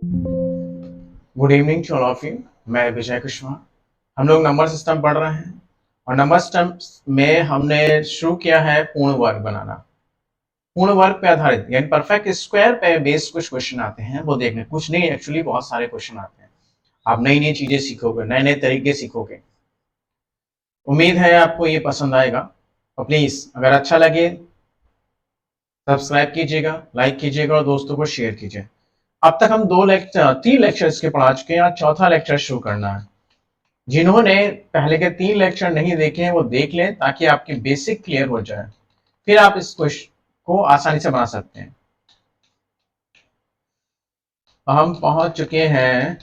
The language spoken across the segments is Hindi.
Good evening to all of you. मैं विजय कुशवाहा। हम लोग नंबर सिस्टम पढ़ रहे हैं और नंबर सिस्टम में हमने शुरू किया है पूर्ण वर्ग बनाना। पूर्ण वर्ग पे आधारित यानी परफेक्ट स्क्वायर पे बेस्ड कुछ क्वेश्चन आते हैं, वो देखने कुछ नहीं, एक्चुअली बहुत सारे क्वेश्चन आते हैं। आप नई नई चीजें सीखोगे, नए नए तरीके सीखोगे। उम्मीद है आपको ये पसंद आएगा। और प्लीज अगर अच्छा लगे सब्सक्राइब कीजिएगा, लाइक कीजिएगा और दोस्तों को शेयर कीजिए। अब तक हम 3 लेक्चर के पढ़ा चुके हैं, आज चौथा लेक्चर शुरू करना है। जिन्होंने पहले के 3 लेक्चर नहीं देखे हैं वो देख लें ताकि आपकी बेसिक क्लियर हो जाए, फिर आप इस क्वेश्चन को आसानी से बना सकते हैं। हम पहुंच चुके हैं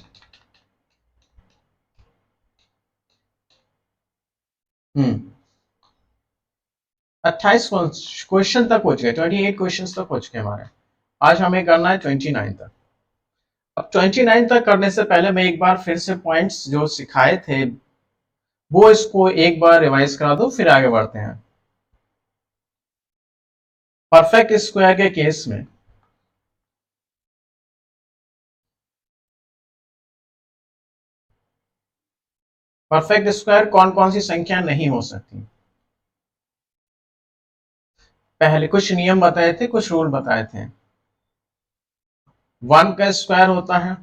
28 क्वेश्चन तक पहुंच गए, 28 क्वेश्चन तक पहुंच गए हमारे। आज हमें करना है 29 तक। अब 29 तक करने से पहले मैं एक बार फिर से पॉइंट्स जो सिखाए थे वो इसको एक बार रिवाइज करा दो, फिर आगे बढ़ते हैं। परफेक्ट स्क्वायर के केस में परफेक्ट स्क्वायर कौन कौन सी संख्या नहीं हो सकती। पहले कुछ नियम बताए थे, कुछ रूल बताए थे। 1 का स्क्वायर होता है,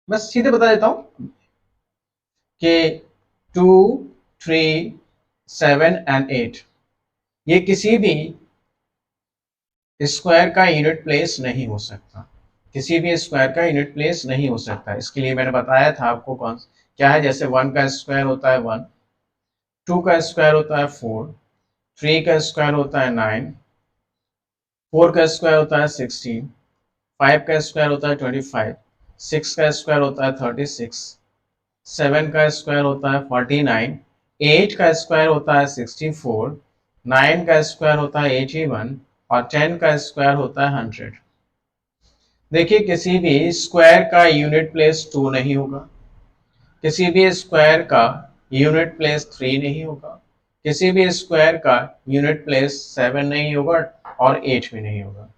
मैं सीधे बता देता हूं कि 2, 3, 7 एंड 8 ये किसी भी स्क्वायर का यूनिट प्लेस नहीं हो सकता। किसी भी स्क्वायर का यूनिट प्लेस नहीं हो सकता। इसके लिए मैंने बताया था आपको कौन क्या है। जैसे 1 का स्क्वायर होता है 1, 2 का स्क्वायर होता है 4, 3 का स्क्वायर होता है 9, 4 का स्क्वायर होता है 16, 5 का स्क्वायर होता है 25, 6 का स्क्वायर होता है 36, 7 का स्क्वायर होता है 49, 8 का स्क्वायर होता है 64, 9 का स्क्वायर होता है 81 और 10 का स्क्वायर होता है 100। देखिए किसी भी स्क्वायर का यूनिट प्लेस 2 नहीं होगा, किसी भी स्क्वायर का यूनिट प्लेस 3 नहीं होगा, किसी भी स्क्वायर का यूनिट प्लेस 7 नहीं होगा और 8 भी नहीं होगा।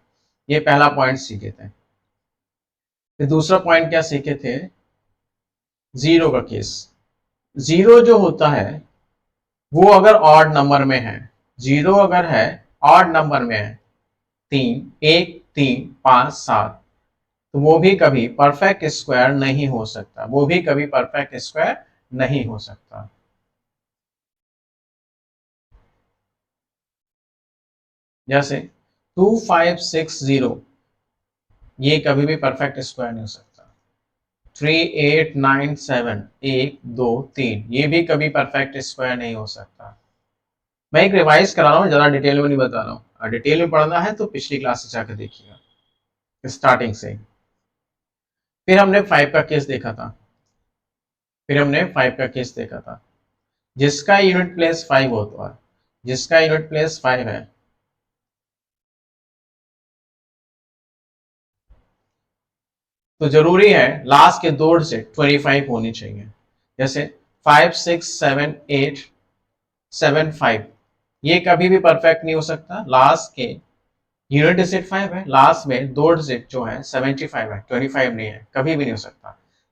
ये पहला पॉइंट सीखे थे। फिर दूसरा पॉइंट क्या सीखे थे, जीरो का केस। जीरो जो होता है वो अगर ऑड नंबर में है, जीरो अगर है ऑड नंबर में है, 3, 1, 3, 5, 7, तो वो भी कभी परफेक्ट स्क्वायर नहीं हो सकता, वो भी कभी परफेक्ट स्क्वायर नहीं हो सकता। जैसे 2560 ये कभी भी परफेक्ट स्क्वायर नहीं हो सकता। 3897 1, 2, 3 ये भी कभी परफेक्ट स्क्वायर नहीं हो सकता। मैं एक रिवाइज करा रहा हूँ, ज्यादा डिटेल में नहीं बता रहा हूँ। डिटेल में पढ़ना है तो पिछली क्लास से जाकर देखिएगा स्टार्टिंग से। फिर हमने 5 का केस देखा था, जिसका यूनिट प्लेस 5 होता है, जिसका यूनिट प्लेस 5 है, तो जरूरी है लास्ट के 2 डिजिट 25 होनी चाहिए। जैसे 5, 6, 7, 8, 7, 5 ये कभी भी परफेक्ट नहीं हो सकता। लास्ट के यूनिट डिजिट 5 है, लास्ट में 2 डिजिट जो है 75 है, 25 नहीं है, कभी भी नहीं हो सकता।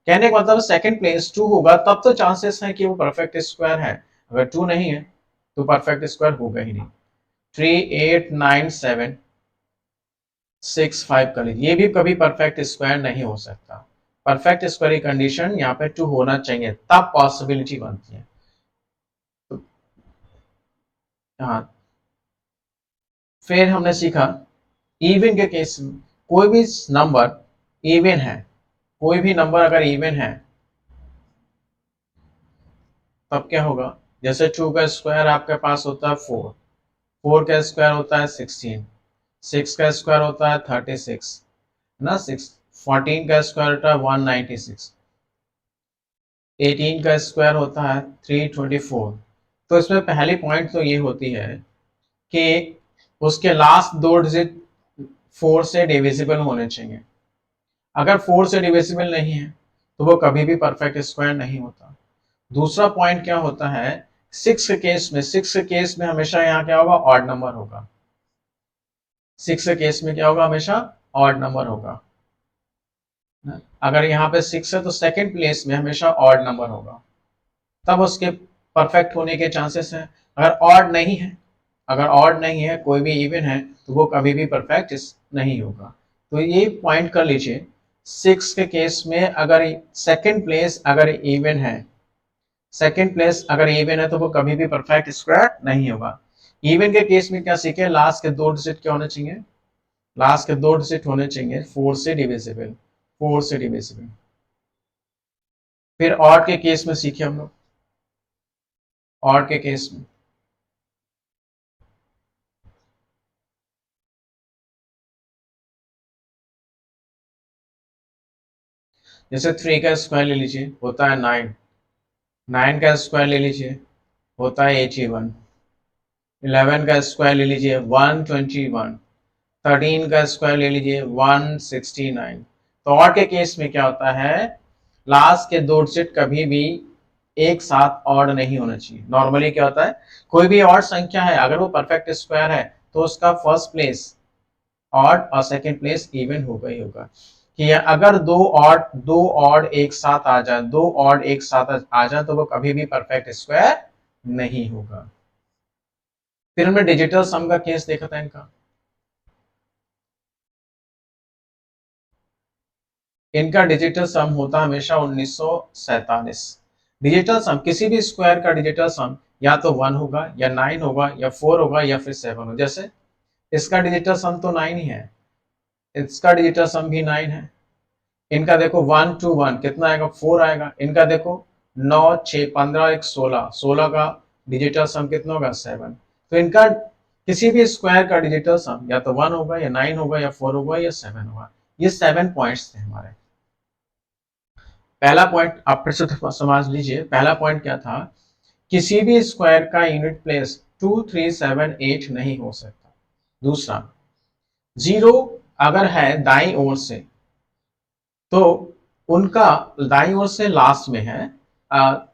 कहने का मतलब सेकंड प्लेस 2 होगा तब तो चांसेस है कि वो परफेक्ट स्क्वायर है। अगर 2 नहीं है तो परफेक्ट स्क्वायर होगा ही नहीं। 3, 8, 9, 7, 6, 5 कर लीजिए, ये भी कभी परफेक्ट स्क्वायर नहीं हो सकता। परफेक्ट स्क्वायर की कंडीशन यहाँ पे 2 होना चाहिए तब पॉसिबिलिटी बनती है। तो हाँ, फिर हमने सीखा इवन के केस में कोई भी नंबर इवन है, कोई भी नंबर अगर इवन है तब क्या होगा। जैसे 2 का स्क्वायर आपके पास होता है 4, 4 का स्क्वायर होता है 16, 6 का स्क्वायर होता है 36 ना, 6, 14 का स्क्वायर होता है 196, 18 का स्क्वायर होता है 324। तो इसमें पहली पॉइंट तो ये होती है कि उसके लास्ट 2 डिजिट 4 से डिविजिबल होने चाहिए। अगर 4 से डिविजिबल नहीं है तो वो कभी भी परफेक्ट स्क्वायर नहीं होता। दूसरा पॉइंट क्या होता है, 6 के केस में, 6 के केस में हमेशा यहाँ क्या होगा, ऑड नंबर होगा। 6 के केस में क्या होगा, हमेशा ऑड नंबर होगा। अगर यहाँ पे 6 है तो सेकंड प्लेस में हमेशा ऑड नंबर होगा, तब उसके परफेक्ट होने के चांसेस हैं। अगर ऑड नहीं है, अगर ऑड नहीं है, कोई भी इवन है, तो वो कभी भी परफेक्ट नहीं होगा। तो ये पॉइंट कर लीजिए, 6 के केस में अगर सेकंड प्लेस अगर इवन है, सेकंड प्लेस अगर इवन है तो वो कभी भी परफेक्ट स्क्वायर नहीं होगा। इवन के केस में क्या सीखे, लास्ट के 2 डिजिट क्या होने चाहिए, लास्ट के 2 डिजिट होने चाहिए 4 से डिविजिबल, 4 से डिविजिबल। फिर ऑड के केस में सीखे हम लोग, ऑड के केस में जैसे 3 का स्क्वायर ले लीजिए होता है 9, 9 का स्क्वायर ले लीजिए होता है 81, 11 का स्क्वायर ले लीजिए 121, 13 का स्क्वायर ले लीजिए 169। तो ऑड के केस में क्या होता है, लास्ट के 2 डिजिट कभी भी एक साथ ऑड नहीं होना चाहिए। नॉर्मली क्या होता है, कोई भी ऑड संख्या है अगर वो परफेक्ट स्क्वायर है तो उसका फर्स्ट प्लेस ऑड और सेकंड प्लेस इवन होगा ही होगा। कि अगर दो ऑड एक साथ आ जाए, दो ऑड एक साथ आ जाए तो वो कभी भी परफेक्ट स्क्वायर नहीं होगा। फिर हमने डिजिटल सम का केस देखा था इनका, इनका डिजिटल सम होता हमेशा 1947। डिजिटल सम किसी भी स्क्वायर का डिजिटल सम या तो 1 होगा या 9 होगा या 4 होगा या फिर 7 होगा। जैसे इसका डिजिटल सम तो 9 ही है, इसका डिजिटल सम भी 9 है। इनका देखो 1 टू 1 कितना आएगा, 4 आएगा। इनका देखो 9 6 15 1 16, 16 का डिजिटल सम कितना होगा, 7। तो इनका किसी भी स्क्वायर का डिजिटल सम या तो 1 होगा या 9 होगा या 4 होगा या 7 होगा। ये 7 पॉइंट्स थे हमारे। पहला पॉइंट आप फिर से समझ लीजिए, पहला पॉइंट क्या था, किसी भी स्क्वायर का यूनिट प्लेस 2 3 7 8 नहीं हो सकता। दूसरा, जीरो अगर है दाई ओर से तो उनका दाई ओर से लास्ट में है,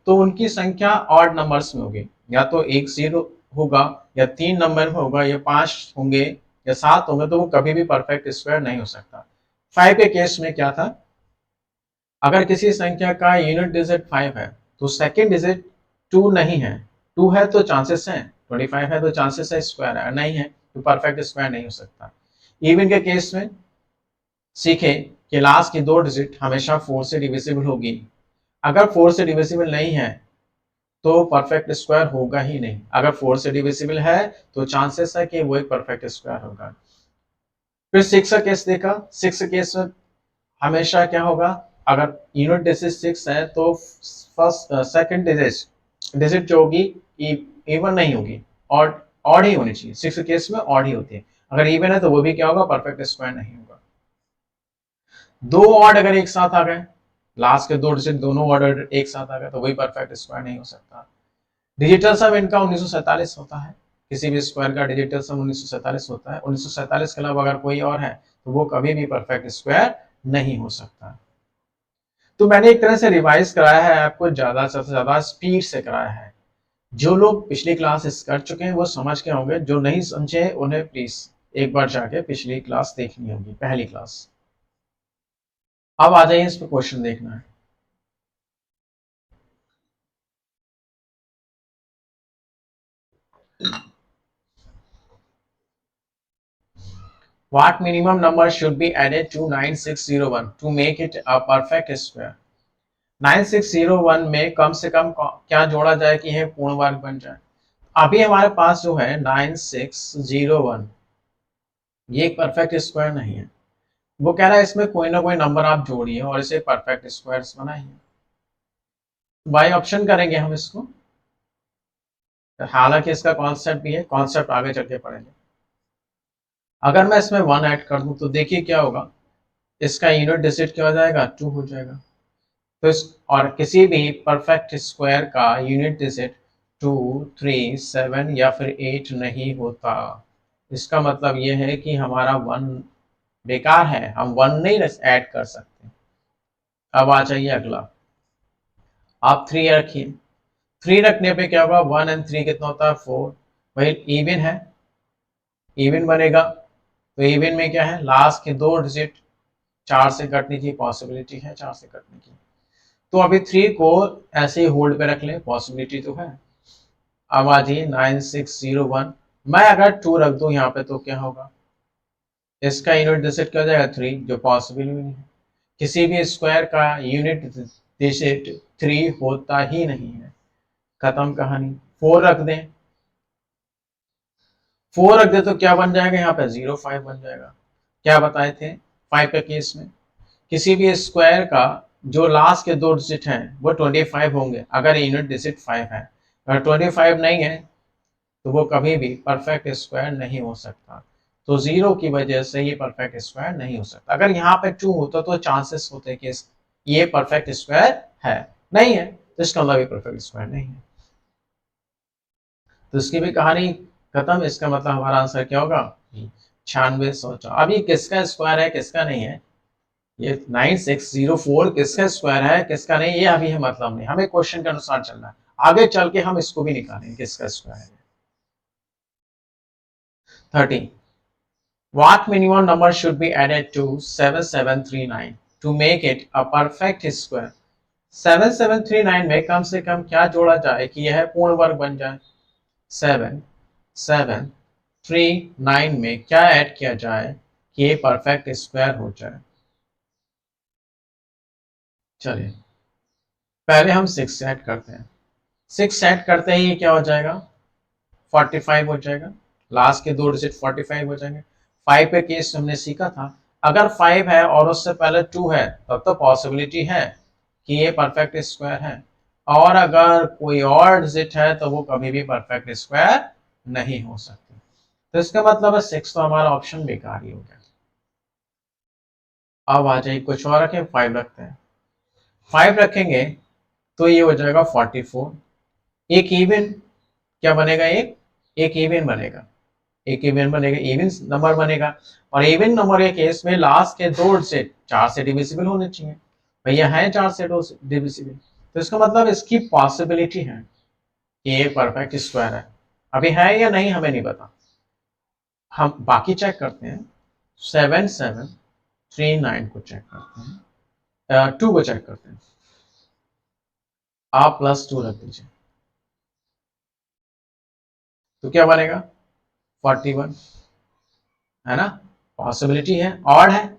तो उनकी संख्या ऑड नंबर्स में होगी, या तो एक जीरो होगा या 3 नंबर में होगा या 5 होंगे या 7 होंगे, तो वो कभी भी परफेक्ट स्क्वायर नहीं हो सकता। 5 के केस में क्या था, अगर किसी संख्या का यूनिट डिजिट 5 है तो सेकेंड डिजिट 2 नहीं है, 2 है तो चांसेस है, 25 है तो चांसेस है स्क्वायर है, नहीं है तो परफेक्ट स्क्वायर नहीं हो सकता। इवन के केस में सीखे कि लास्ट की 2 डिजिट हमेशा 4 से डिविजिबल होगी। अगर 4 से डिविजिबल नहीं है तो परफेक्ट स्क्वायर होगा ही नहीं। अगर 4 से डिविजिबल है तो चांसेस है कि वो एक परफेक्ट स्क्वायर होगा। फिर 6 का केस देखा, 6 केस में हमेशा क्या होगा, अगर यूनिट डिजिट 6 है तो फर्स्ट सेकंड डिजिट जो होगी इवन नहीं होगी, ऑड ऑड ही होनी चाहिए। 6 केस में ऑड ही होती है। अगर इवन है तो वो भी क्या होगा, परफेक्ट स्क्वायर नहीं होगा। दो ऑड अगर एक साथ आ गए, लास्ट के 2 डिजिट दोनों ऑर्डर एक साथ आ गए तो वही परफेक्ट स्क्वायर नहीं हो सकता। डिजिटल सम इनका 1947 होता है, किसी भी स्क्वायर का डिजिटल सम 1947 होता है। 1947 के अलावा अगर कोई और है तो वो कभी भी परफेक्ट स्क्वायर नहीं हो सकता। तो मैंने एक तरह से रिवाइज कराया है आपको, ज्यादा से ज्यादा स्पीड से कराया है। जो लोग पिछली क्लास कर चुके हैं वो समझ के होंगे, जो नहीं समझे उन्हें प्लीज एक बार जाके पिछली क्लास देखनी होगी, पहली क्लास। अब आ जाइए, इस पर क्वेश्चन देखना है। What minimum number should be added to 9601 to make it a perfect square? 9601 में कम से कम क्या जोड़ा जाए कि यह पूर्ण वर्ग बन जाए। अभी हमारे पास जो है 9601, ये एक परफेक्ट स्क्वायर नहीं है। वो कह रहा है इसमें कोई ना कोई नंबर आप जोड़िए और इसे परफेक्ट स्क्वायर बनाइए। बाई ऑप्शन करेंगे हम इसको, हालांकि इसका कॉन्सेप्ट भी है, कॉन्सेप्ट आगे चल के पढ़ेंगे। अगर मैं इसमें 1 ऐड कर दूं तो देखिए क्या होगा, इसका यूनिट डिजिट क्या हो जाएगा, 2 हो जाएगा। तो इस और किसी भी परफेक्ट स्क्वायर का यूनिट डिजिट 2 3 7 या फिर 8 नहीं होता। इसका मतलब यह है कि हमारा 1 बेकार है, हम 1 नहीं ऐड कर सकते। अब आ जाइए अगला, आप 3 रखिए। 3 रखने पे क्या होगा, 1 एंड 3 कितना होता है, 4। वही इवन है, इवन बनेगा तो इवन में क्या है, लास्ट के 2 डिजिट 4 से कटने की पॉसिबिलिटी है, 4 से कटने की। तो अभी 3 को ऐसे ही होल्ड पे रख ले, पॉसिबिलिटी तो है। अब आ जाइए 9601, मैं अगर 2 रख दूं यहाँ पे तो क्या होगा, इसका यूनिट डिजिट क्या हो जाएगा 3, जो पॉसिबल भी नहीं है। किसी भी स्क्वायर का यूनिट डिजिट 3 होता ही नहीं है, खत्म कहानी। 4 रख दें, 4 रख दे तो क्या बन जाएगा यहाँ पे 05 बन जाएगा। क्या बताए थे 5 के केस में, किसी भी स्क्वायर का जो लास्ट के 2 डिजिट हैं वो 25 होंगे अगर यूनिट डिजिट 5 है। अगर 25 नहीं है तो वो कभी भी परफेक्ट स्क्वायर नहीं हो सकता। तो 0 की वजह से ये परफेक्ट स्क्वायर नहीं हो सकता। अगर यहाँ पे 2 होता तो चांसेस होते कि ये परफेक्ट स्क्वायर है, नहीं है तो इसका मतलब ये परफेक्ट स्क्वायर नहीं है। तो इसकी भी कहानी खत्म। इसका मतलब हमारा आंसर क्या होगा 9604। अब ये किसका स्क्वायर है किसका नहीं है, ये 9604 किसका स्क्वायर है किसका नहीं, ये अभी है मतलब नहीं, हमें क्वेश्चन के अनुसार चलना है। आगे चल के हम इसको भी निकालेंगे किसका स्क्वायर है। 30, what minimum number should be added to 7739 to make it a perfect square। 7739 में कम से कम क्या जोड़ा जाए कि यह पूर्ण वर्ग बन जाए। 7739 में क्या ऐड किया जाए कि ये परफेक्ट स्क्वायर हो जाए। चलिए पहले हम 6 ऐड करते हैं। 6 ऐड करते ही क्या हो जाएगा 45 हो जाएगा, लास्ट के 2 डिजिट 45 हो जाएंगे। 5 पे केस हमने सीखा था, अगर 5 है और उससे पहले 2 है तब तो पॉसिबिलिटी है कि ये परफेक्ट स्क्वायर है, और अगर कोई और डिजिट है तो वो कभी भी परफेक्ट स्क्वायर नहीं हो सकती। तो इसका मतलब है 6 तो हमारा ऑप्शन बेकार ही हो गया। अब आ जाइए कुछ और रखें, 5 रखते हैं। 5 रखेंगे तो ये हो जाएगा 44। एक इवन क्या बनेगा, एक इवन बनेगा, एक इवन बनेगा, इवन नंबर बनेगा। और इवन नंबर के केस में लास्ट के 2 से 4 से डिविजिबल होने चाहिए, भैया है 4 से डिविजिबल। तो इसका मतलब इसकी पॉसिबिलिटी है कि ये परफेक्ट स्क्वायर है। अभी है या नहीं हमें नहीं पता, हम बाकी चेक करते हैं। 7739 को चेक करते हैं, 2 को चेक करते हैं। आप +2 रख दीजिए तो क्या बनेगा 41, है ना, पॉसिबिलिटी है, ऑड है,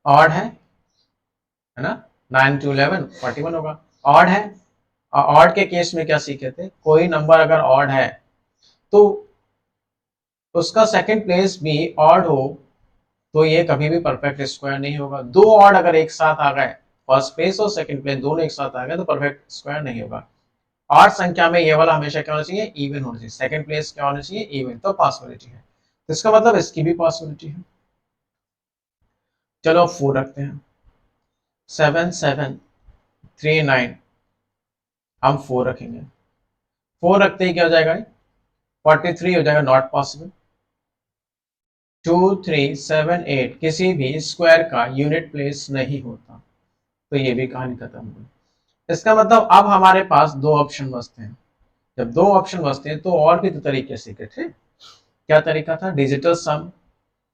ऑड है ना, 9 to 11 41 होगा, ऑड है। ऑड के केस में क्या सीखे थे, कोई नंबर अगर ऑड है तो उसका सेकंड प्लेस भी ऑड हो तो ये कभी भी परफेक्ट स्क्वायर नहीं होगा। 2 ऑड अगर एक साथ आ गए, फर्स्ट प्लेस और सेकंड प्लेस दोनों एक साथ आ गए तो परफेक्ट स्क्वायर नहीं होगा। ऑड संख्या में ये वाला हमेशा क्या होना चाहिए, इवन होना चाहिए, सेकंड प्लेस क्या होना चाहिए, इवन, तो पॉसिबिलिटी है। तो इसका मतलब इसकी भी पॉसिबिलिटी है। चलो 4 रखते हैं। 7739 हम 4 रखेंगे, 4 रखते ही क्या हो जाएगा 43 हो जाएगा, नॉट पॉसिबल। 2378 किसी भी स्क्वायर का यूनिट प्लेस नहीं होता, तो ये भी कहानी खत्म हुई। इसका मतलब अब हमारे पास 2 ऑप्शन बचते हैं। जब 2 ऑप्शन बचते हैं तो और भी तो तरीके सीखे थे। क्या तरीका था, डिजिटल सम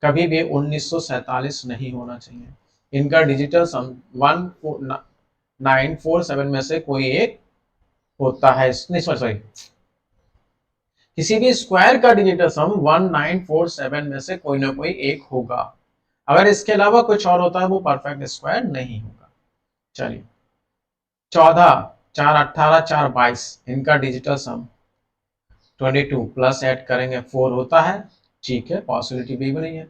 कभी भी 1947 नहीं होना चाहिए, इनका डिजिटल सम 1947 में से कोई एक होता है, नहीं सॉरी, किसी भी स्क्वायर का डिजिटल सम 1947 में से कोई ना कोई एक होगा, अगर इसके अलावा कुछ और होता है वो परफेक्ट स्क्वायर नहीं होगा। चलिए 14, 4 18, 4 22, इनका डिजिटल सम 22 प्लस ऐड करेंगे 4 होता है, ठीक है, पॉसिबिलिटी भी नहीं है।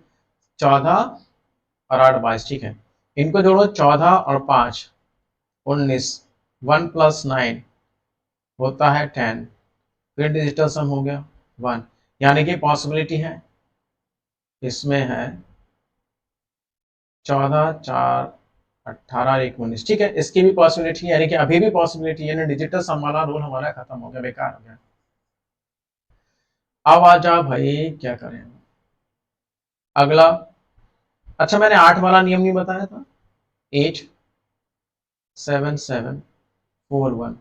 14 और 8 22, ठीक है, इनको जोड़ो 14 और 5 19, 1 + 9 होता है 10, फिर डिजिटल सम हो गया 1, यानी कि पॉसिबिलिटी है इसमें है 14 4 18 1 19, ठीक है, इसकी भी पॉसिबिलिटी है, यानी कि अभी भी पॉसिबिलिटी है ना, डिजिटल सम वाला रूल हमारा खत्म हो गया, बेकार हो गया। अब आ जा भाई क्या करें अगला। अच्छा मैंने 8 वाला नियम नहीं बताया था, 8 7 7 4 1,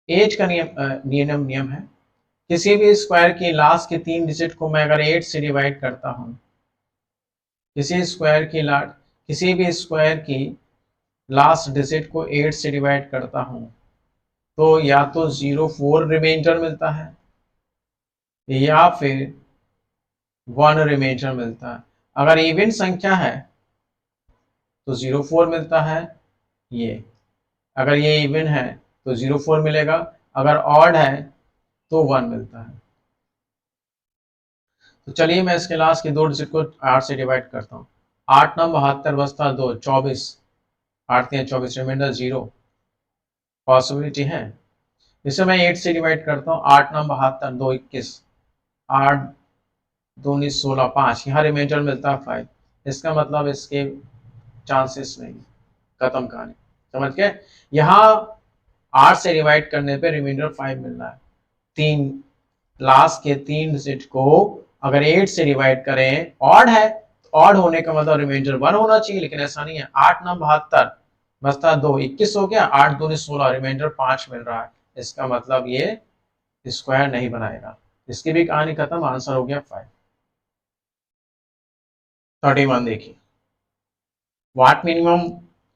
8 का नियम है किसी भी स्क्वायर की लास्ट के 3 डिजिट को मैं अगर 8 से डिवाइड करता हूं, किसी भी स्क्वायर की लास्ट डिजिट को 8 से डिवाइड करता हूं, तो या तो 0 4 रिमाइंडर मिलता है या फिर 1 रिमाइंडर मिलता है। अगर इवन संख्या है तो 0 4 मिलता है, ये अगर ये इवन है तो 0 4 मिलेगा, अगर ऑड है तो 1 मिलता है। तो चलिए मैं इसके लास्ट के 2 डिजिट को 8 से डिवाइड करता हूँ। 8 9 72 बस्ता 2 24, 8 3 24, रिमाइंडर 0, पॉसिबिलिटी है। इसे मैं 8 से डिवाइड करता हूँ, 8 9 72 2 21, 8 2 19 16 5, यहाँ रिमाइंडर मिलता है 5। इसका मतलब इसके चांसेस नहीं, खत्म कहानी। समझ गए? यहाँ 8 से डिवाइड करने पे रिमाइंडर 5 मिल रहा है। तीन लास्ट के 3 डिजिट को अगर 8 से डिवाइड करें, ऑड है, ऑड होने का मतलब रिमाइंडर 1 होना चाहिए, लेकिन ऐसा नहीं है। 8 9 72 बचता 2 21 हो गया, 8 2 16, रिमाइंडर 5 मिल रहा है। इसका मतलब ये स्क्वायर नहीं बनाएगा। इसकी भी कहानी खत्म, आंसर हो गया 5। 31 देखिए, what minimum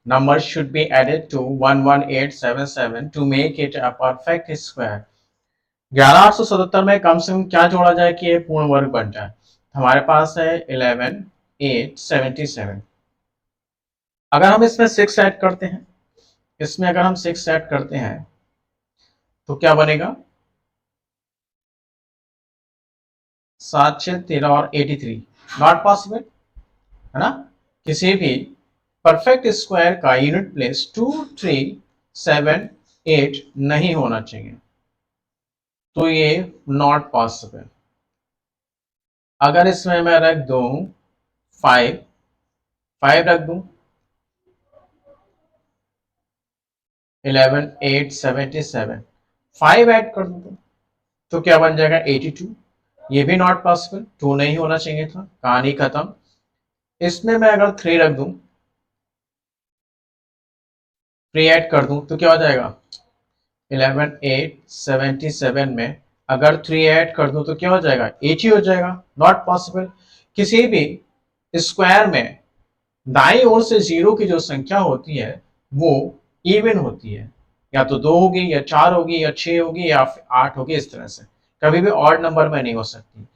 number should be added to 11877 to make it a perfect square। 11877 में कम से कम क्या जोड़ा जाए कि ये पूर्ण वर्ग बन जाए? हमारे पास है 11877। अगर हम इसमें 6 ऐड करते हैं, इसमें अगर हम 6 ऐड करते हैं तो क्या बनेगा? 7 6 13 और 83, नॉट पॉसिबल, है ना? किसी भी परफेक्ट स्क्वायर का यूनिट प्लेस 2 3 7 8 नहीं होना चाहिए, तो ये नॉट पॉसिबल। अगर इसमें मैं रख दूं 5 5 रख दूं, 11 8 77, 5 ऐड कर दूं तो क्या बन जाएगा? 82। ये भी नॉट पॉसिबल, 2 नहीं होना चाहिए था, कहानी खत्म। इसमें मैं अगर 3 रख दूं, 3 ऐड कर दूं तो क्या हो जाएगा? 11 8 77 में अगर 3 ऐड कर दूं तो क्या हो जाएगा? 80 हो जाएगा, नॉट पॉसिबल। किसी भी स्क्वायर में दाईं ओर से 0 की जो संख्या होती है वो इवन होती है, या तो 2 होगी या 4 होगी या 6 होगी या 8 होगी, इस तरह से कभी भी ऑड नंबर में नहीं हो सकती।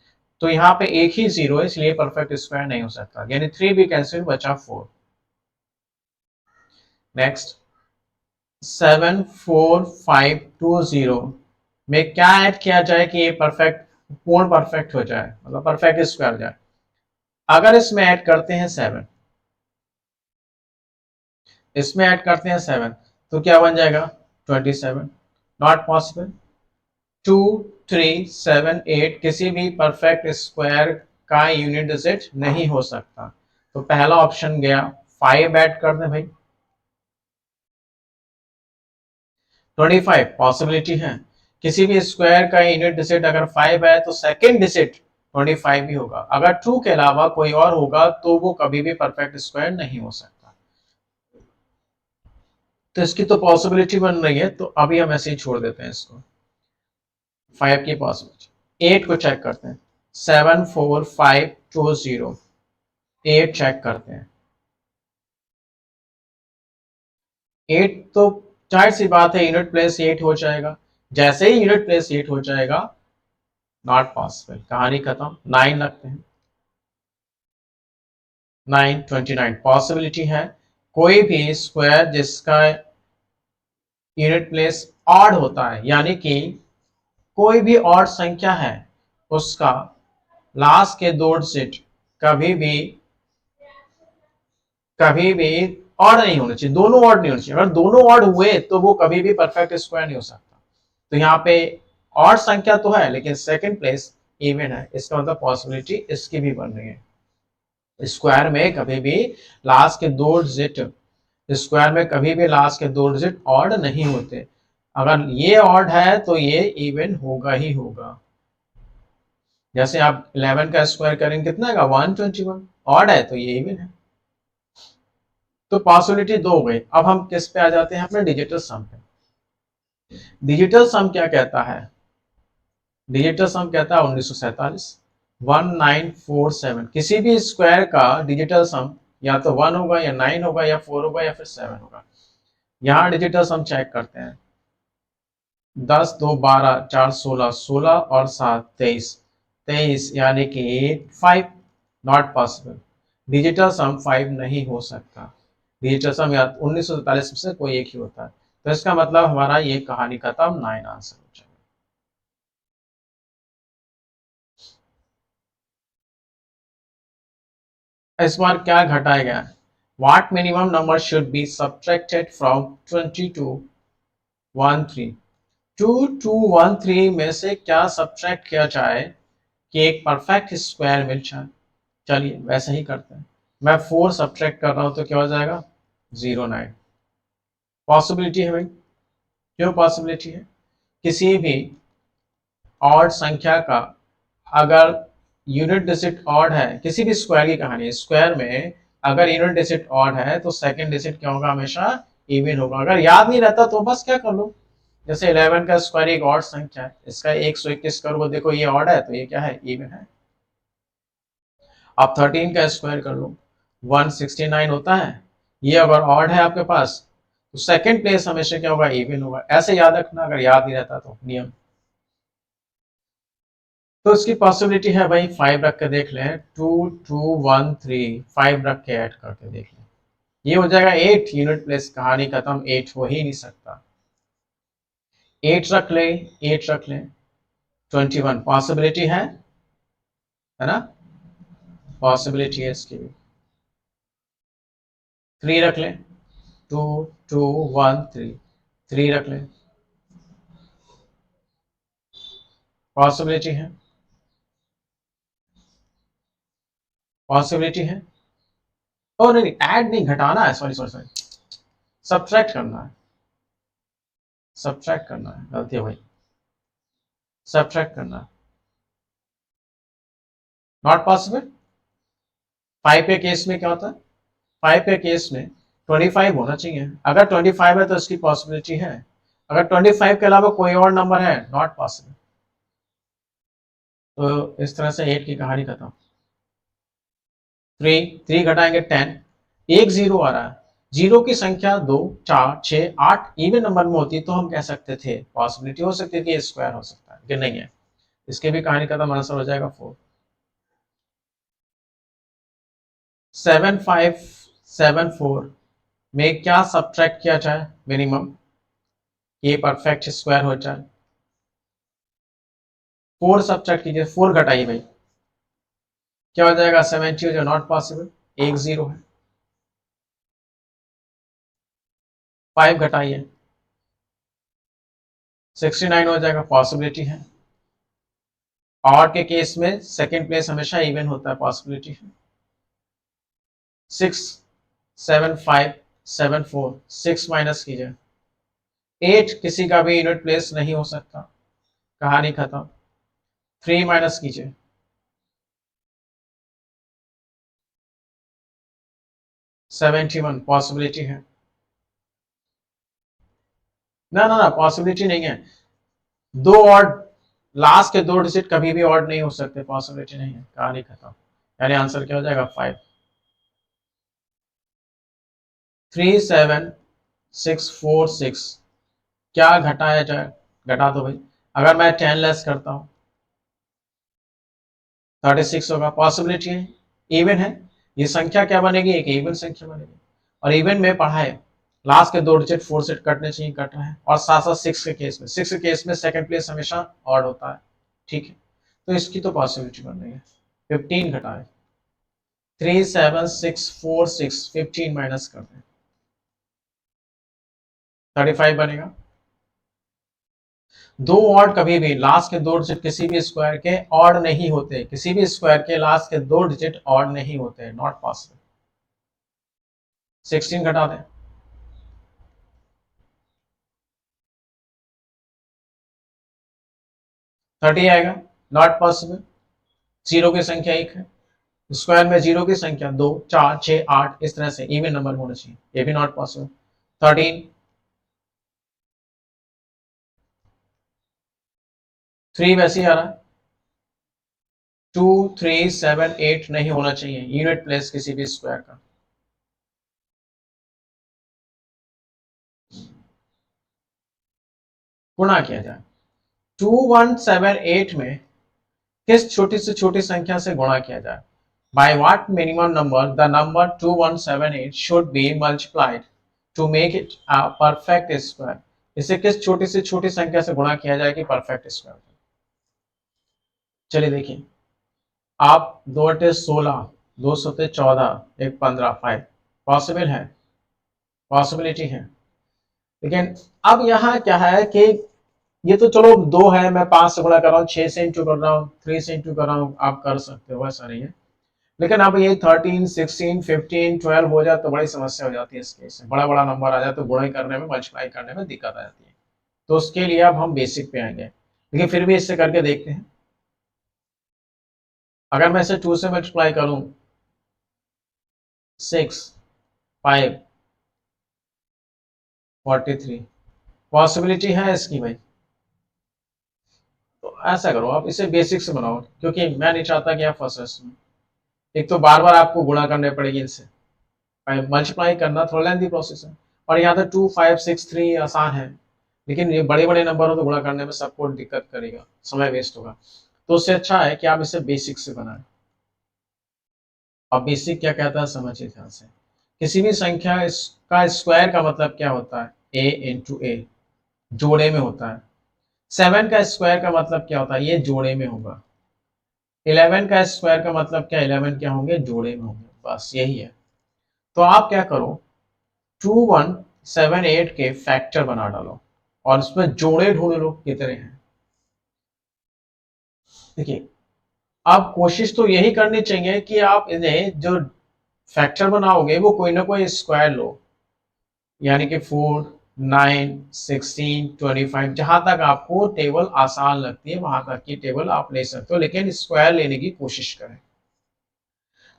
तो यहाँ पे एक ही 0 है, इसलिए परफेक्ट स्क्वायर नहीं हो सकता, यानी 3 भी कैंसिल, बचा 4। नेक्स्ट 74520 में क्या ऐड किया जाए कि ये परफेक्ट पूर्ण परफेक्ट हो जाए, मतलब परफेक्ट स्क्वायर हो जाए? अगर इसमें ऐड करते हैं 7, इसमें ऐड करते हैं 7 तो क्या बन जाएगा? 27, नॉट पॉसिबल। 2 3 7 8 किसी भी परफेक्ट स्क्वायर का यूनिट डिजिट नहीं हो सकता, तो पहला ऑप्शन गया। 5 ऐड कर दें भाई, 25 पॉसिबिलिटी है। किसी भी स्क्वायर का यूनिट डिजिट अगर 5 है तो सेकंड डिजिट 25 ही होगा। अगर 2 के अलावा कोई और होगा तो वो कभी भी परफेक्ट स्क्वायर नहीं हो सकता। तो इसकी तो पॉसिबिलिटी बन रही है, तो अभी हम ऐसे ही छोड़ देते हैं इसको। 5 की पॉसिबिलिटी। 8 को चेक करते हैं, 74520, 8 चेक करते हैं। 8 तो जाहिर सी बात है यूनिट प्लेस 8 हो जाएगा, जैसे ही यूनिट प्लेस 8 हो जाएगा नॉट पॉसिबल, कहानी खत्म। 9 लगते हैं, 9 29 पॉसिबिलिटी है। कोई भी स्क्वायर जिसका यूनिट प्लेस ऑड होता है, यानी कि कोई भी ऑड संख्या है उसका लास्ट के 2 डिजिट कभी भी ऑड नहीं होना चाहिए, दोनों ऑड नहीं होना चाहिए। अगर दोनों ऑड हुए तो वो कभी भी परफेक्ट स्क्वायर नहीं हो सकता। तो यहाँ पे ऑड संख्या तो है लेकिन सेकंड प्लेस इवन है, इसका मतलब पॉसिबिलिटी इसकी भी बन रही है। स्क्वायर में कभी भी लास्ट के 2 डिजिट स्क्वायर में कभी भी लास्ट के 2 डिजिट ऑड नहीं होते। अगर ये ऑड है तो ये इवन होगा ही होगा। जैसे आप 11 का स्क्वायर करेंगे कितना आएगा? 121, ऑड है तो ये इवन है। तो पॉसिबिलिटी 2 हो गई। अब हम किस पे आ जाते हैं? अपने डिजिटल सम पे। डिजिटल सम क्या कहता है? डिजिटल सम कहता है 1947, 1947। किसी भी स्क्वायर का डिजिटल सम या तो 1 होगा या 9 होगा या 4 होगा या फिर 7 होगा। यहाँ डिजिटल सम चेक करते हैं। 10 2 12 4 16, 16 और 7 23, 23 यानी कि 5, नॉट पॉसिबल। डिजिटल सम 5 नहीं हो सकता। डिजिटल सम या 1947 में से कोई एक ही होता है। तो इसका मतलब हमारा ये कहानी खत्म, 9 आंसर हो जाएगा। इस बार क्या घटाया गया है? What minimum number should be subtracted from 2213। 2213 में से क्या सब्ट्रैक्ट किया जाए कि एक परफेक्ट स्क्वायर मिल जाए? चलिए वैसे ही करते हैं। मैं 4 सब्ट्रैक्ट कर रहा हूं तो क्या हो जाएगा? 09। पॉसिबिलिटी है भाई। क्यों पॉसिबिलिटी है? किसी भी ऑड संख्या का अगर यूनिट डिजिट ऑड है, किसी भी स्क्वायर की कहानी है, स्क्वायर में अगर यूनिट डिजिट ऑड है तो सेकंड डिजिट क्या होगा? हमेशा इवन होगा। अगर याद नहीं रहता तो बस क्या कर लो, जैसे 11 का स्क्वायर एक ऑड संख्या है, इसका 121 करो, देखो ये ऑड है तो ये क्या है? इवन है। आप 13 का स्क्वायर कर लो, 169 होता है। ये अगर ऑड है आपके पास तो सेकंड प्लेस हमेशा क्या होगा? इवन होगा। ऐसे याद रखना अगर याद नहीं रहता तो नियम। तो इसकी पॉसिबिलिटी है भाई, 5 रख के देख लें, 2213, 5 रख के ऐड करके देख लें, ये हो जाएगा 8। यूनिट प्लेस, कहानी खत्म। 8 हो ही नहीं सकता। 8 रख लें, 8 रख लें, 21 पॉसिबिलिटी है ना? पॉसिबिलिटी है इसकी भी। 3 रख लें, 2213, 3 रख लें, पॉसिबिलिटी है, पॉसिबिलिटी है। ओ नहीं, ऐड नहीं, घटाना है, सॉरी सॉरी सॉरी, सब्ट्रैक्ट करना है, सब्ट्रैक्ट करना है, गलती है भाई, सब्ट्रैक्ट करना है। Not possible. 5 के केस में क्या होता है? 5 के केस में 25 होना चाहिए। अगर 25 है तो इसकी पॉसिबिलिटी है। अगर 25 के अलावा कोई और नंबर है, नॉट पॉसिबल। तो इस तरह से 8 की कहानी खत्म। 3 घटाएंगे 10, एक जीरो आ रहा है। जीरो की संख्या 2 4 6 8 इवन नंबर में होती तो हम कह सकते थे, पॉसिबिलिटी हो सकती थी स्क्वायर हो सकता है, लेकिन नहीं है। इसके भी कहानी खत्म, आंसर हो जाएगा 4। 7574 में क्या सब्ट्रैक्ट किया जाए मिनिमम, ये परफेक्ट स्क्वायर हो जाए? 4 सब्ट्रैक्ट कीजिए, 4 घटाइए भाई, क्या हो जाएगा? 70 हो जाएगा, नॉट पॉसिबल, एक जीरो है। 5 घटाइए, 69 हो जाएगा, पॉसिबिलिटी है। और के केस में सेकंड प्लेस हमेशा इवन होता है, पॉसिबिलिटी है। 67574, 6 माइनस कीजिए, 8 किसी का भी यूनिट प्लेस नहीं हो सकता, कहानी खत्म। 3 माइनस कीजिए, 71 पॉसिबिलिटी है। ना ना ना, पॉसिबिलिटी नहीं है। दो ऑड, लास्ट के 2 डिजिट कभी भी ऑड नहीं हो सकते, पॉसिबिलिटी नहीं है, कहानी खत्म। यानी आंसर क्या हो जाएगा? 5। 37646, क्या घटाया जाए? घटा दो भाई। अगर मैं 10 लेस करता हूं 36 होगा, पॉसिबिलिटी है, इवन है। ये संख्या क्या बनेगी? एक इवन संख्या बनेगी। और इवन में पढ़ा है, लास्ट के 2 डिजिट 4 से कटने चाहिए, कट रहा है। और साथ साथ 6 के केस में, 6 के केस में सेकंड प्लेस हमेशा ऑड होता है, ठीक है। तो इसकी तो पॉसिबिलिटी बन रही है। 15 घटाए, 37646, 15 माइनस कर दें, 35 बनेगा। दो ऑड कभी भी लास्ट के 2 डिजिट किसी भी स्क्वायर के ऑड नहीं होते, किसी भी स्क्वायर के लास्ट के 2 डिजिट ऑड नहीं होते, नॉट पॉसिबल। 16 घटा दें, 30 आएगा, नॉट पॉसिबल। जीरो की संख्या 1 है, स्क्वायर में जीरो की संख्या 2 4 6 8 इस तरह से इवन नंबर होना चाहिए, ये भी नॉट पॉसिबल। 13 3 वैसे ही आ रहा है, 2 3 7 8 नहीं होना चाहिए यूनिट प्लेस किसी भी स्क्वायर का। गुणा किया जाए 2178 में किस छोटी से छोटी संख्या से गुणा किया जाए? By what minimum number the number 2178 should be multiplied to make it a perfect square? इसे किस छोटी से छोटी संख्या से गुणा किया जाए कि परफेक्ट स्क्वायर? चलिए देखिए, आप 2 अटे 16, 2 सते 14, 1 15 5 पॉसिबल है, पॉसिबिलिटी है। लेकिन अब यहाँ क्या है कि ये तो चलो 2 है, मैं 5 से गुणा कर रहा हूँ, 6 से इंटू कर रहा हूँ, 3 से इंटू कर रहा हूँ, आप कर सकते हो, ऐसा नहीं है। लेकिन अब ये 13 16 15 12 हो जाए तो बड़ी समस्या हो जाती है। इस केस में बड़ा बड़ा नंबर आ जाए तो गुणा करने में, मल्टीप्लाई करने में दिक्कत आ जाती है। तो उसके लिए अब हम बेसिक पे आएंगे, लेकिन फिर भी इससे करके देखते हैं। अगर मैं इसे 2 से मल्टीप्लाई करूं, 6 5 43 पॉसिबिलिटी है इसकी भाई। तो ऐसा करो, आप इसे बेसिक से बनाओ, क्योंकि मैं नहीं चाहता कि आप फंसे इसमें। एक तो बार बार आपको गुणा करने पड़ेगी इनसे, मल्टीप्लाई करना थोड़ा लेंथी प्रोसेस है। और यहाँ तो 2 5 6 3 आसान है, लेकिन ये बड़े बड़े नंबर हो तो गुणा करने में सबको दिक्कत करेगा, समय वेस्ट होगा। तो उससे अच्छा है कि आप इसे बेसिक से बनाएं। अब बेसिक क्या कहता है समझिए ध्यान से। किसी भी संख्या का स्क्वायर का मतलब क्या होता है? ए इंटू ए, जोड़े में होता है। 7 का स्क्वायर का मतलब क्या होता है? ये जोड़े में होगा। 11 का स्क्वायर का मतलब क्या? 11 क्या होंगे? जोड़े में होंगे। बस यही है। तो आप क्या करो, 2178 के फैक्टर बना डालो और उसमें जोड़े ढूंढ लो कितने हैं। देखिए, अब कोशिश तो यही करनी चाहिए कि आप इन्हें जो फैक्टर बनाओगे वो कोई ना कोई स्क्वायर लो, यानी कि 4 9 16 25, जहां तक आपको टेबल आसान लगती है वहां तक की टेबल आप ले सकते हो, लेकिन स्क्वायर लेने की कोशिश करें।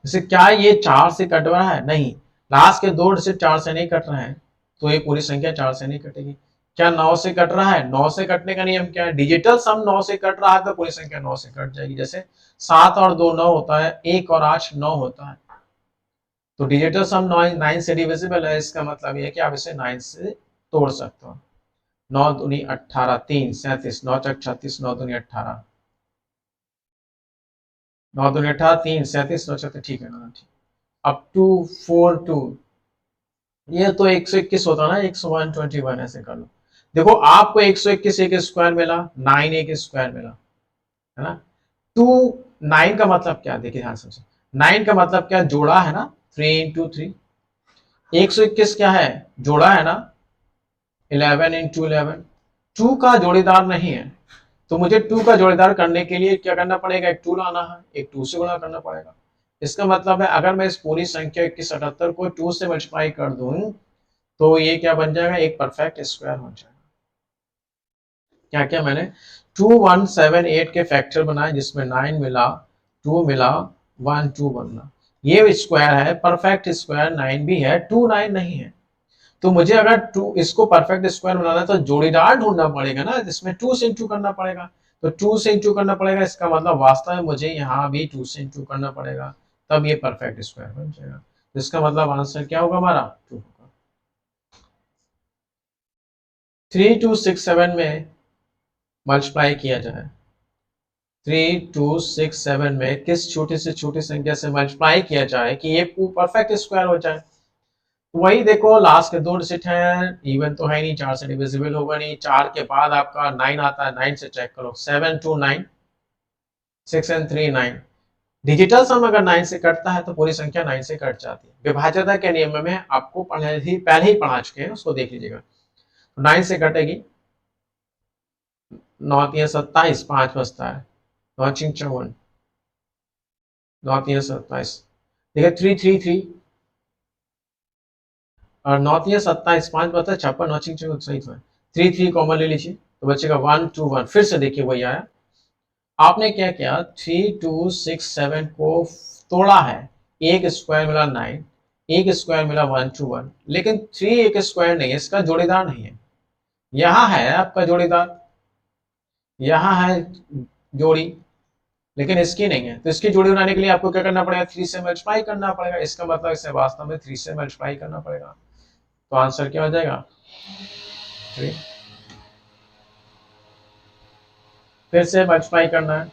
जैसे क्या ये 4 से कट रहा है? नहीं, लास्ट के 2 डिजिट 4 से नहीं कट रहे हैं, तो ये पूरी संख्या 4 से नहीं कटेगी। क्या 9 से कट रहा है? 9 से कटने का नियम क्या है? डिजिटल सम 9 से कट रहा है तो पूरी संख्या 9 से कट जाएगी। जैसे 7 और 2 9 होता है, 1 और 8 9 होता है, तो डिजिटल सम 9 से डिविजिबल है। इसका मतलब ये है कि आप इसे 9 से तोड़ सकते हो। 9 दूनी 18, 3 37, 9 चक 36, 9 दूनी 18, 9 दूनी 18, 3 37, 9 चक, ठीक है ना, ठीक। अब 2 4 2, ये तो 121 होता ना, 121 ऐसे कर लो। देखो आपको 121 एक स्क्वायर मिला, 9 एक स्क्वायर मिला, है ना। 2 9 का मतलब क्या? देखिए ध्यान से, 9 का मतलब क्या? जोड़ा है ना, 3 इंटू 3। 121 क्या है? जोड़ा है ना, 11 इंटू 11। 2 का जोड़ीदार नहीं है, तो मुझे 2 का जोड़ीदार करने के लिए क्या करना पड़ेगा? एक 2 लाना है, एक 2 से गुणा करना पड़ेगा। इसका मतलब है अगर मैं इस पूरी संख्या 2178 को 2 से मल्टीप्लाई कर दूं तो ये क्या बन जाएगा? एक परफेक्ट स्क्वायर बन जाएगा। क्या क्या मैंने 2178 के फैक्टर बनाए, जिसमें 9 मिला, 2 मिला, 1 2 बनना, ये स्क्वायर है, परफेक्ट स्क्वायर। 9 भी है, 2 9 नहीं है। तो मुझे अगर 2 इसको परफेक्ट स्क्वायर बनाना है तो जोड़ीदार ढूंढना पड़ेगा ना, जिसमें 2 से इंटू करना पड़ेगा। तो 2 से इंटू करना पड़ेगा, इसका मतलब वास्तव में मुझे यहाँ भी 2 से इंटू करना पड़ेगा, तब ये परफेक्ट स्क्वायर बन जाएगा। तो इसका मतलब आंसर क्या होगा हमारा? 2 होगा। 3267 में मल्टीप्लाई किया जाए, 3267 में किस छोटी से छोटी संख्या से मल्टीप्लाई किया जाए कि ये परफेक्ट स्क्वायर हो जाए? वही देखो, लास्ट के 2 डिजिट है, इवन तो है नहीं, 4 से डिविजिबल होगा नहीं। 4 के बाद आपका 9 आता है, 9 से चेक करो, 7 2 9, 6 and 3 9। डिजिटल सम अगर 9 से कटता है तो पूरी संख्या 9 से कट जाती है। विभाज्यता के नियम में आपको पहले ही पढ़ा चुके हैं, उसको देख लीजिएगा। 9 से कटेगी, 9 3 27, 5 बचता है, 9 5 54, 9 3 27, देखिए 3 3 3, और 9 3 27, 5 बचता है 56, 9 5 54, सही तो है। 3 3 कॉमन ले लीजिए तो बचेगा 1 2 1। फिर से देखिए वही आया। आपने क्या किया, 3267 को तोड़ा है, एक स्क्वायर मिला 9, एक स्क्वायर मिला 1 2 1, लेकिन 3 एक स्क्वायर नहीं है, इसका जोड़ीदार नहीं है। यहाँ है आपका जोड़ीदार, यहाँ है जोड़ी, लेकिन इसकी नहीं है, तो इसकी जोड़ी बनाने के लिए आपको क्या करना पड़ेगा, 3 से मल्टीप्लाई करना पड़ेगा। इसका मतलब इसे वास्तव में 3 से मल्टीप्लाई करना पड़ेगा। तो आंसर क्या हो जाएगा 3। फिर से मल्टीप्लाई करना है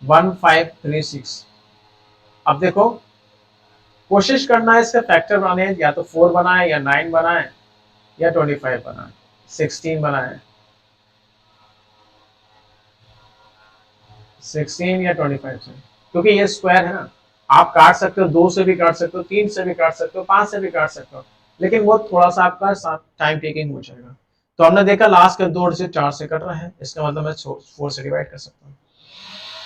1536। अब देखो कोशिश करना है इसके फैक्टर बनाने, या तो 4 बनाए या 9 बनाए या 25 बनाए, 16 बनाए, 16 या 25 से, क्योंकि ये स्क्वायर है ना। आप काट सकते हो, 2 से भी काट सकते हो, 3 से भी काट सकते हो, 5 से भी काट सकते हो, लेकिन वो थोड़ा सा आपका टाइम टेकिंग हो जाएगा। तो हमने देखा लास्ट के 2 डिजिट 4 से कट रहा है, इसका मतलब मैं 4 से डिवाइड कर सकता हूँ।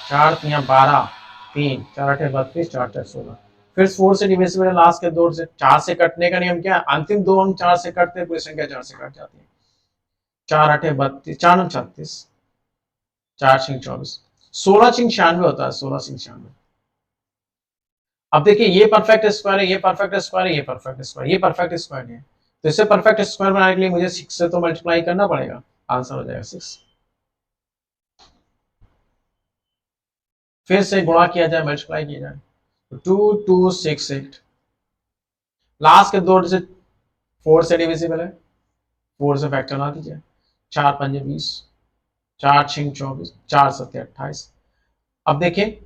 4 तिया 12, 3 4 8 32, 4 4 16। फिर 4 से डिविजिबल है लास्ट के 2 डिजिट। 4 से कटने का नियम क्या है, अंतिम 2 हम 4 से कटते हैं, पूरी संख्या 4 से कट जाती है। 4 8 32, 4 9 36, 4 6 24, 16 6 96 होता है, 16 6 96। अब देखिए ये परफेक्ट स्क्वायर है, ये परफेक्ट स्क्वायर है, ये परफेक्ट स्क्वायर, ये परफेक्ट स्क्वायर है। तो इसे परफेक्ट स्क्वायर बनाने के लिए मुझे 6 से तो मल्टीप्लाई करना पड़ेगा, आंसर हो जाएगा 6। फिर से गुणा किया जाए, मल्टीप्लाई किया जाए, तो 2 2 6 8। लास्ट के 2 डिजिट 4 से डिविजिबल है, 4 से फैक्टर ना दीजिए। 4 5 20, 4 6 24, 4 7 28। अब देखिए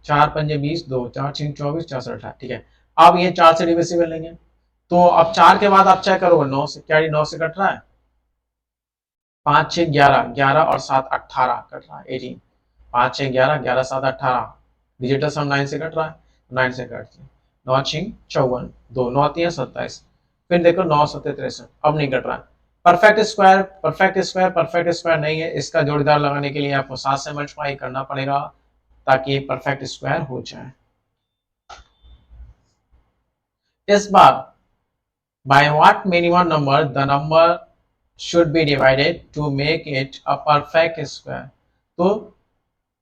4 5 20, 2 4 6 24, 4 7 28, ठीक है। अब ये 4 से डिविजिबल लेंगे, तो अब 4 के बाद आप चेक करोगे 9 से, क्या ये 9 से कट रहा है, 5 6 11, 11 और 7 18 कट रहा है, 18। 5 6 11, 11 7 18, डिजिटल सम 9 से कट रहा है, 9 से कट दिया। 9 6 54, 2 9 3 27। फिर देखो 9 7 63, अब नहीं कट रहा है। Perfect square, perfect square, perfect square नहीं है, इसका जोड़ीदार लगाने के लिए आपको 7 से मल्टीप्लाई करना पड़ेगा ताकि ये परफेक्ट स्क्वायर हो जाए। इस बार by what minimum number the number should be divided to make it a perfect square। तो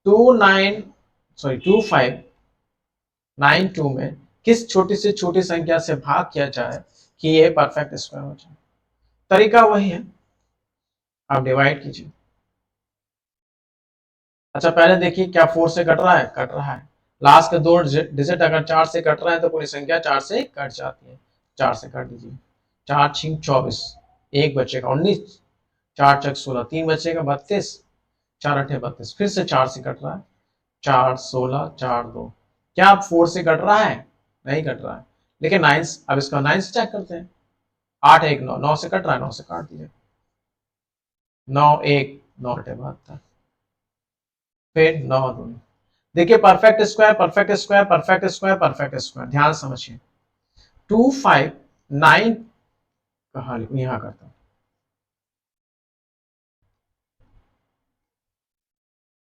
2592 में किस छोटी से छोटी संख्या से भाग किया जाए कि ये परफेक्ट स्क्वायर हो जाए। तरीका वही है, आप डिवाइड कीजिए। अच्छा पहले देखिए क्या 4 से कट रहा है, कट रहा है। लास्ट के 2 डिजिट अगर 4 से कट रहा है तो पूरी संख्या 4 से कट जाती है, 4 से काट दीजिए। 4 6 24, एक बचेगा 19, 4 6 16, 3 बचेगा 32, 4 8 32। फिर से 4 से कट रहा है, 4 16 4 2। क्या आप 4 से कट रहा है, नहीं कट रहा है, लेकिन 9, अब इसका 9 से चेक करते हैं। 8 1 9, 9 से कट रहा है, 9 से काट दीजिए। 9 1 9 8 72, फिर 9 2। देखिए perfect square, perfect square, perfect square, perfect square, ध्यान समझिए। 259 कहा यहां करता हूं,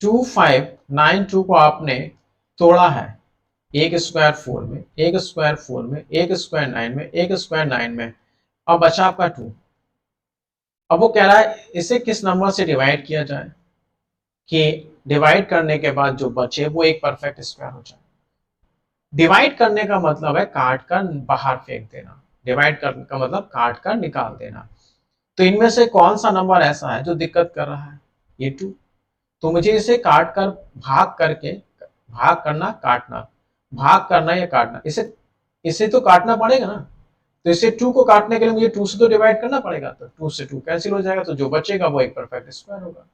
2592 को आपने तोड़ा है, एक स्क्वायर 4 में, एक स्क्वायर 4 में, एक स्क्वायर 9 में, एक स्क्वायर 9 में, अब बचा आपका 2। अब वो कह रहा है इसे किस नंबर से डिवाइड किया जाए कि डिवाइड करने के बाद जो बचे वो एक परफेक्ट स्क्वायर हो जाए। डिवाइड करने का मतलब है काट कर बाहर फेंक देना, डिवाइड करने का मतलब काट कर निकाल देना। तो इनमें से कौन सा नंबर ऐसा है जो दिक्कत कर रहा है, ये 2। तो मुझे इसे काट कर भाग करके, भाग करना काटना, भाग करना या काटना, इसे इसे तो काटना पड़ेगा ना। तो इसे 2 को काटने के लिए मुझे 2 से तो डिवाइड करना पड़ेगा, तो 2 से 2 कैंसिल हो जाएगा, तो जो बचेगा वो एक परफेक्ट स्क्वायर होगा।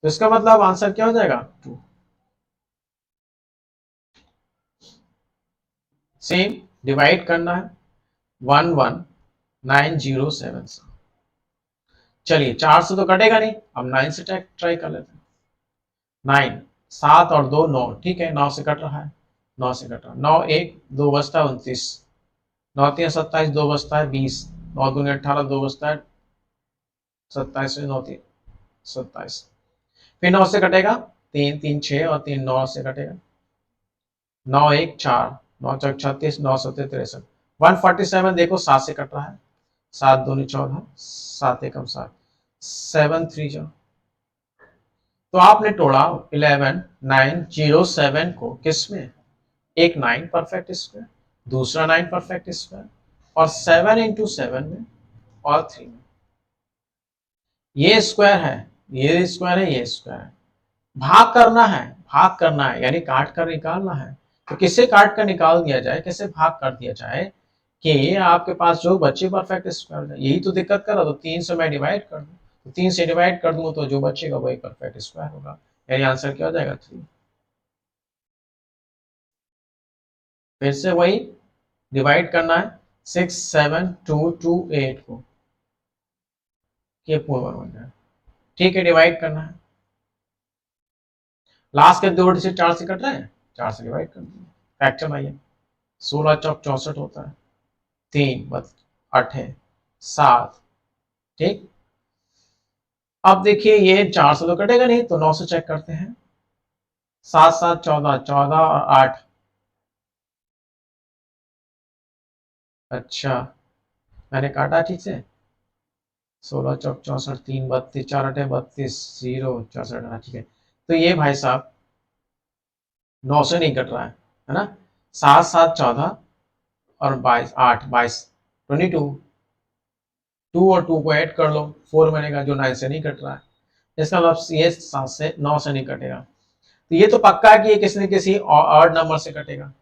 तो इसका मतलब आंसर क्या हो जाएगा 2। सेम डिवाइड करना है 11907 से। चलिए 4 से तो कटेगा नहीं, अब 9 से ट्राई कर लेते हैं। 9 7 और 2 9, ठीक है 9 से कट रहा है, 9 से कट रहा है। 9 1 2 बचता है 29, 9 3 27, 2 बचता है 20, 9 दूनी 18, 2 बचता है 27, 9 3 27। फिर 9 से कटेगा 3 3 6 और 3 9 से कटेगा, 9 1 4, 9 4 36, 9 7 63। 147 देखो 7 से कट रहा है, 7 दूनी 14, 7 एकम 7, 7 3 जा। तो आपने तोड़ा 11907 को किसमें, एक 9 परफेक्ट स्क्वायर, दूसरा 9 परफेक्ट स्क्वायर, और 7 इंटू 7 में और 3 में। ये स्क्वायर है, ये स्क्वायर है, ये स्क्वायर है। भाग करना है, भाग करना है यानी काट कर निकालना है। तो किससे काट कर निकाल दिया जाए, कैसे भाग कर दिया जाए कि आपके पास जो बचे परफेक्ट स्क्वायर हो जाए। यही तो दिक्कत कर रहा। तो 3 से मैं डिवाइड कर दूं, तो 3 से डिवाइड कर दूं तो जो बचेगा वही परफेक्ट स्क्वायर होगा, यानी आंसर क्या हो जाएगा 3। फिर से वही डिवाइड करना है 6 7 2 2 8 को, ये पूरा बन जाए। ठीक है, डिवाइड करना है। लास्ट के 2 डिजिट 4 से कट रहे हैं, 4 से डिवाइड कर दिए। फैक्टर आइए, 16 चौक 64 होता है, 3 बस 8 है 7। ठीक, अब देखिए ये 4 से तो कटेगा नहीं, तो 9 से चेक करते हैं। 7 7 14, 14 और 8। अच्छा, मैंने काटा ठीक से। 16 चौक 64, 3 32, 4 8 32, 0 64, ठीक है। तो ये भाई साहब 9 से नहीं कट रहा है ना। 7 7 14 और 22 8 22 22। 2 और 2 को ऐड कर लो, 4 बनेगा, जो 9 से नहीं कट रहा है। इसका मतलब ये 7 से 9 से नहीं कटेगा। तो ये तो पक्का है कि ये किसी न किसी ऑड नंबर से कटेगा,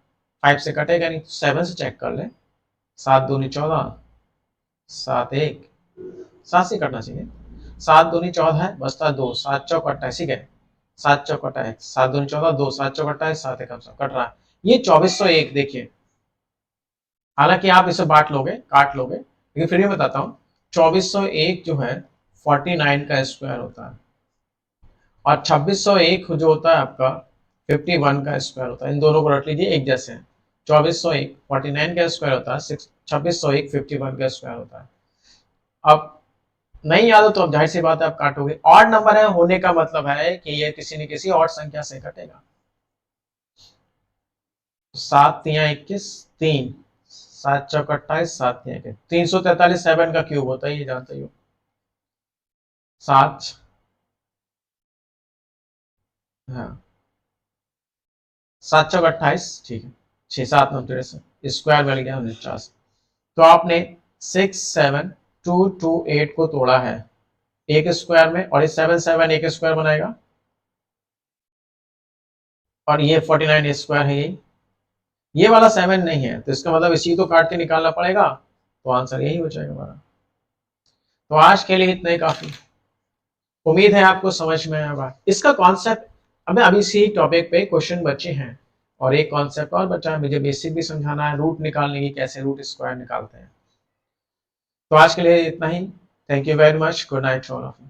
5 से कटेगा नहीं। 7 से चेक कर ले, 7 दूनी 14, 7 1, 7 से कटना चाहिए। 7 दूनी 14 है, बचता 2, 7 चौक 28, ठीक है। 7 चौक 28, 7 दूनी 14, 2 7 चौक 28, 7 एक कट रहा है। ये 2401 देखिए, हालांकि आप इसे बांट लोगे, काट लोगे, लेकिन फिर भी बताता हूँ। 2401 जो है 49 का स्क्वायर होता है, और 2601 जो होता है आपका 51 का स्क्वायर होता है। इन दोनों को रख लीजिए, एक जैसे हैं। 2401 49 का स्क्वायर होता है, 2601 51 का स्क्वायर होता है। अब नहीं याद हो तो अब जाहिर सी बात है आप काटोगे। ऑड नंबर है होने का मतलब है कि ये किसी न किसी ऑड संख्या से कटेगा। 7 तिया 21, 3 7 चौक 28, 7 तिया 21, 343 7 का क्यूब होता है, ये जानते ही हो। 7, हाँ 7 चौक 28, ठीक है। 6 7 9 13, स्क्वायर मिल गया 49। तो आपने 6 7 2 2 8 को तोड़ा है एक स्क्वायर में, और ये 7 7 एक स्क्वायर बनाएगा, और ये 49 स्क्वायर है। ये वाला 7 नहीं है, तो इसका मतलब इसी को काट के निकालना पड़ेगा। तो आंसर यही हो जाएगा हमारा। तो आज के लिए इतना ही काफी। उम्मीद है आपको समझ में आएगा इसका कॉन्सेप्ट। हमें अभी इसी टॉपिक पे क्वेश्चन बचे हैं, और एक कॉन्सेप्ट और बचा है, मुझे बेसिक भी समझाना है, रूट निकालने की, कैसे रूट स्क्वायर निकालते हैं। तो आज के लिए इतना ही। Thank you very much, good night all of you.